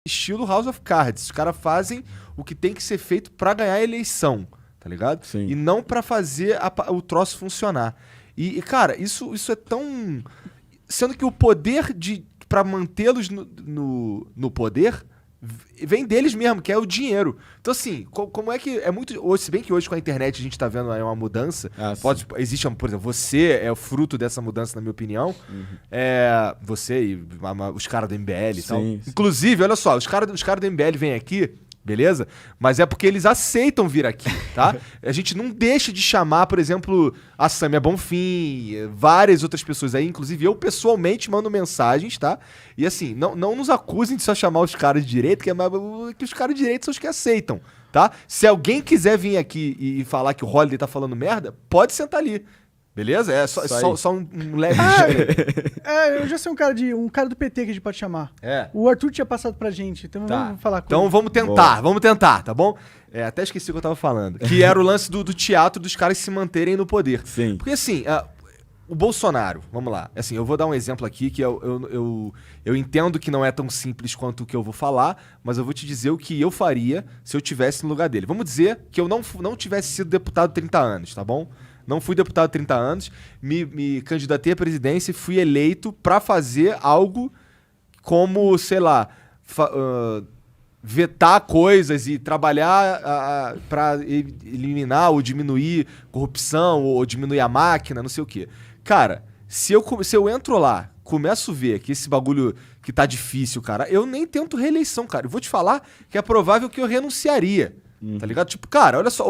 estilo House of Cards. Os caras fazem o que tem que ser feito pra ganhar a eleição, tá ligado? Sim. E não pra fazer o troço funcionar. Cara, isso é tão... Sendo que o poder pra mantê-los no poder vem deles mesmo, que é o dinheiro. Então, assim, como é que... É muito... Se bem que hoje com a internet a gente tá vendo aí uma mudança. Existe, por exemplo, você é o fruto dessa mudança, na minha opinião. Você e os caras do MBL e tal. Sim. Inclusive, olha só, os caras do MBL vêm aqui, beleza? Mas é porque eles aceitam vir aqui, tá? A gente não deixa de chamar, por exemplo, a Samia Bonfim, várias outras pessoas aí, inclusive eu pessoalmente mando mensagens, tá? E assim, não nos acusem de só chamar os caras de direita, que os caras de direita são os que aceitam, tá? Se alguém quiser vir aqui e falar que o Holiday tá falando merda, pode sentar ali. Beleza? É só um leve... Eu já sei um cara do PT que a gente pode chamar. O Arthur tinha passado pra gente, então vamos falar com ele. Então vamos tentar, tá bom? Até esqueci o que eu tava falando. Que era o lance do teatro dos caras se manterem no poder. Sim. Porque assim, o Bolsonaro, vamos lá. Assim, eu vou dar um exemplo aqui que eu entendo que não é tão simples quanto o que eu vou falar, mas eu vou te dizer o que eu faria se eu tivesse no lugar dele. Vamos dizer que eu não tivesse sido deputado 30 anos, tá bom? Não fui deputado há 30 anos, me candidatei à presidência e fui eleito pra fazer algo como, sei lá, vetar coisas e trabalhar pra eliminar ou diminuir corrupção ou diminuir a máquina, não sei o quê. Cara, se eu entro lá, começo a ver que esse bagulho que tá difícil, cara, eu nem tento reeleição, cara. Eu vou te falar que é provável que eu renunciaria. Tá ligado? Tipo, cara, olha só,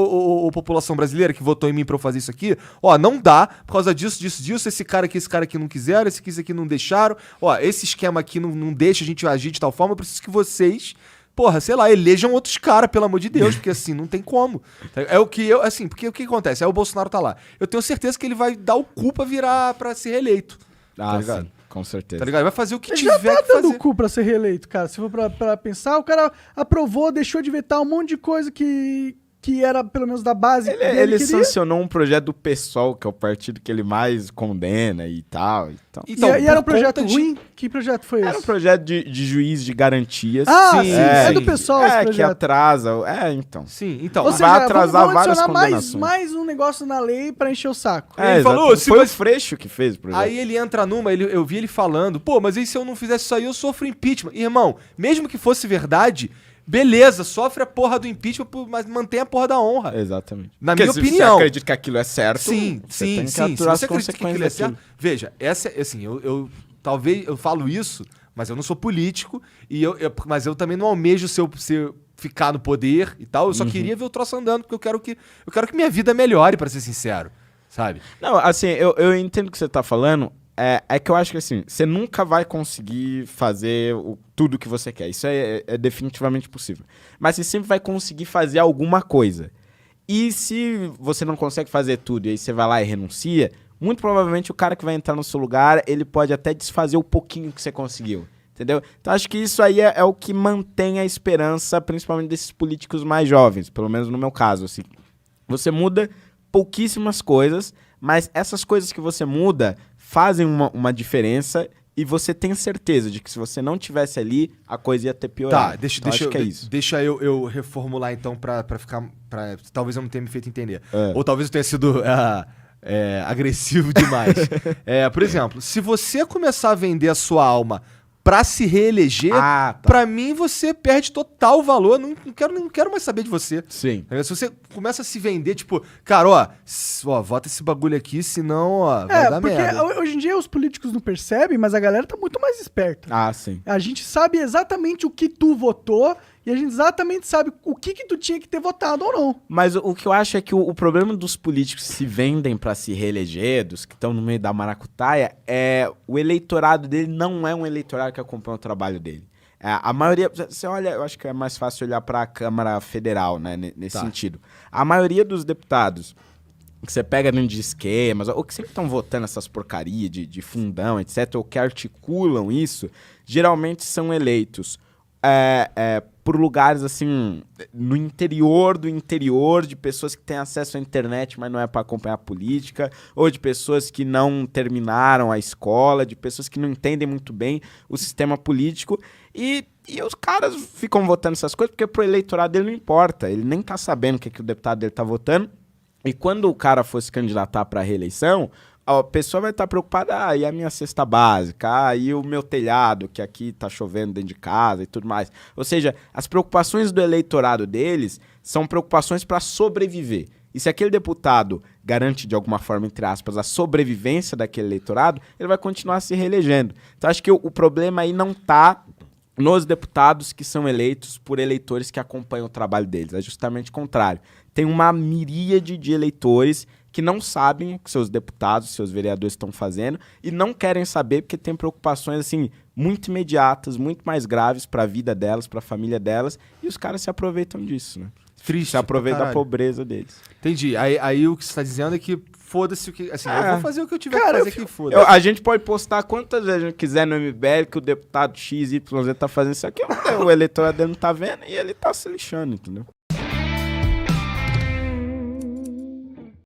população brasileira que votou em mim pra eu fazer isso aqui, ó, não dá, por causa disso, esse cara aqui não quiseram, esse aqui não deixaram, ó, esse esquema aqui não deixa a gente agir de tal forma, eu preciso que vocês, porra, sei lá, elejam outros caras, pelo amor de Deus, porque assim, não tem como. É o que porque o que acontece? Aí o Bolsonaro tá lá. Eu tenho certeza que ele vai dar o cu pra ser reeleito. Tá ligado? Sim. Com certeza. Tá ligado? Vai fazer o que Ele tiver já tá que fazer. dando cu pra ser reeleito, cara. Se for pra pensar, o cara aprovou, deixou de vetar um monte de coisa que era, pelo menos, da base. Ele sancionou um projeto do PSOL, que é o partido que ele mais condena e tal. Então, e era um projeto ruim? Que projeto foi esse? Era um projeto de juiz de garantias. Sim. É do PSOL esse projeto. Que atrasa. Então. Sim, então. Ou seja, vai atrasar vamos várias adicionar condenações. mais um negócio na lei pra encher o saco. Ele falou, foi o Freixo que fez o projeto. Aí ele entra eu vi ele falando, pô, mas e se eu não fizesse isso aí, eu sofro impeachment. Irmão, mesmo que fosse verdade, beleza, sofre a porra do impeachment, mas mantém a porra da honra. Exatamente. Na Porque minha se opinião. você acredita que aquilo é certo, Sim. tem que Se aturar você as acredita que aquilo é certo, daquilo. veja, assim, talvez eu falo isso, mas eu não sou político, mas eu também não almejo ficar no poder e tal, eu só queria ver o troço andando, porque eu quero que minha vida melhore, pra ser sincero, sabe? Não, assim, eu entendo o que você tá falando. É que eu acho que assim, você nunca vai conseguir fazer tudo o que você quer. Isso é definitivamente possível. Mas você sempre vai conseguir fazer alguma coisa. E se você não consegue fazer tudo e aí você vai lá e renuncia, muito provavelmente o cara que vai entrar no seu lugar, ele pode até desfazer o pouquinho que você conseguiu. Entendeu? Então acho que isso aí é o que mantém a esperança, principalmente desses políticos mais jovens, pelo menos no meu caso. Assim. Você muda pouquíssimas coisas, mas essas coisas que você muda fazem uma diferença e você tem certeza de que se você não tivesse ali, a coisa ia ter piorado. Tá, deixa eu reformular então pra ficar... talvez eu não tenha me feito entender. Ou talvez eu tenha sido agressivo demais. Por exemplo, se você começar a vender a sua alma pra se reeleger, pra mim você perde total valor. Não quero mais saber de você. Sim. Se você começa a se vender, tipo, cara, ó, vota esse bagulho aqui, senão, vai dar merda. Porque hoje em dia os políticos não percebem, mas a galera tá muito mais esperta. Sim. A gente sabe exatamente o que tu votou e a gente exatamente sabe o que tu tinha que ter votado ou não. Mas o que eu acho é que o problema dos políticos que se vendem pra se reeleger, dos que estão no meio da maracutaia, o eleitorado dele não é um eleitorado que acompanha o trabalho dele. A maioria, você olha, eu acho que é mais fácil olhar pra Câmara Federal, né, nesse sentido. A maioria dos deputados que você pega dentro de esquemas, ou que sempre estão votando essas porcarias de fundão, etc., ou que articulam isso, geralmente são eleitos por lugares, assim, no interior do interior, de pessoas que têm acesso à internet, mas não é para acompanhar a política, ou de pessoas que não terminaram a escola, de pessoas que não entendem muito bem o sistema político, E os caras ficam votando essas coisas porque pro eleitorado dele não importa. Ele nem tá sabendo o que o deputado dele tá votando. E quando o cara for se candidatar pra reeleição, a pessoa vai estar preocupada, e a minha cesta básica, e o meu telhado, que aqui tá chovendo dentro de casa e tudo mais. Ou seja, as preocupações do eleitorado deles são preocupações para sobreviver. E se aquele deputado garante, de alguma forma, entre aspas, a sobrevivência daquele eleitorado, ele vai continuar se reelegendo. Então, acho que o problema aí não tá nos deputados que são eleitos por eleitores que acompanham o trabalho deles. É justamente o contrário. Tem uma miríade de eleitores que não sabem o que seus deputados, seus vereadores estão fazendo e não querem saber porque tem preocupações assim muito imediatas, muito mais graves para a vida delas, para a família delas, e os caras se aproveitam disso, né? Triste. Se aproveitam da Caralho. pobreza deles. Entendi. Aí o que você tá dizendo é que foda-se o que... Assim, eu vou fazer o que eu tiver que fazer aqui, A foda-se. gente pode postar quantas vezes a gente quiser no MBL que o deputado XYZ tá fazendo isso aqui, o eleitorado dele não tá vendo e ele tá se lixando, entendeu?